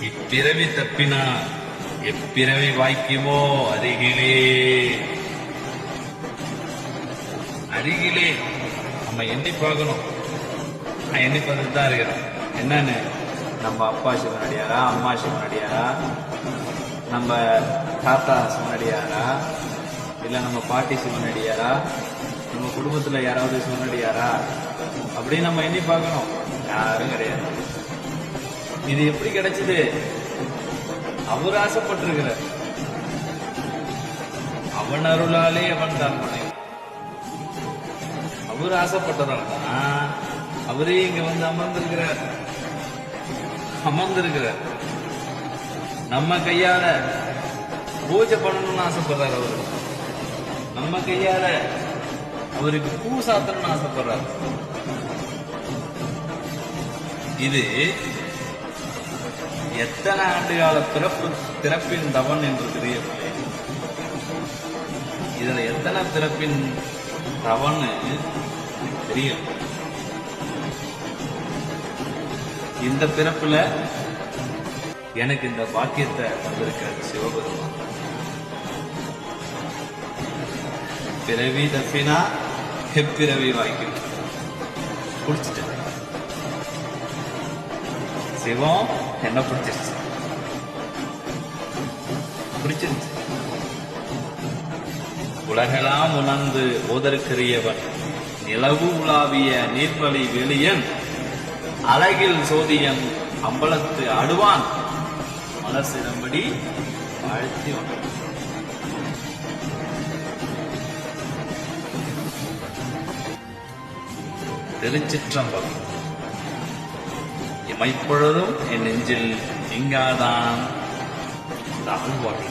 இப்பிறவி தப்பினா எப்பிறவி வாய்க்குமோ அருகிலே அருகிலே நம்ம எண்ணி பார்க்கணும். நான் எண்ணி பார்த்துட்டு தான் இருக்கிறேன். என்னன்னு, நம்ம அப்பா சிவனடியாரா, அம்மா சிவனடியாரா, நம்ம தாத்தா சிவனடியாரா, இல்லை நம்ம பாட்டி சிவனடியாரா, நம்ம குடும்பத்தில் யாராவது சிவனடியாரா அப்படின்னு நம்ம எண்ணி பார்க்கணும். யாரும் கிடையாது. இது எப்படி கிடைச்சது? அவர் ஆசைப்பட்டிருக்கிறார். அவன் அருளாலே அவன் தான் மனை. அவர் ஆசைப்பட்டதான் அவரே இங்க வந்து அமர்ந்திருக்கிறார். நம்ம கையால பூஜை பண்ணணும்னு ஆசைப்படுறாரு. அவரு நம்ம கையால அவருக்கு பூ சாத்தணும்னு ஆசைப்படுறாரு. இது எத்தனை ஆண்டுகால பிறப்பின் தவன் என்று தெரியவில்லை. இதுல எத்தனை பிறப்பின் தவன் தெரியும். இந்த பிறப்புல எனக்கு இந்த பாக்கியத்தை வந்திருக்கிறது சிவபெருமான். பிறவி தப்பினா எப்பிறவி வாய்க்கும். குடிச்சிட்டேன். சிவம் என்ன பிடிச்சிருச்சு. உலகெல்லாம் உணர்ந்து ஓதற்கரியவன் நிலவு உலாவிய நீர்வழி வெளியன் அழகில் சோதியன் அம்பலத்து ஆடுவான் மலசிரம்படி வாழ்த்தி வந்தான். திருச்சிற்றம்பலம். இமைப்பொழுதும் என் நெஞ்சில் நீங்காதான் தாழ்வாழ்வு.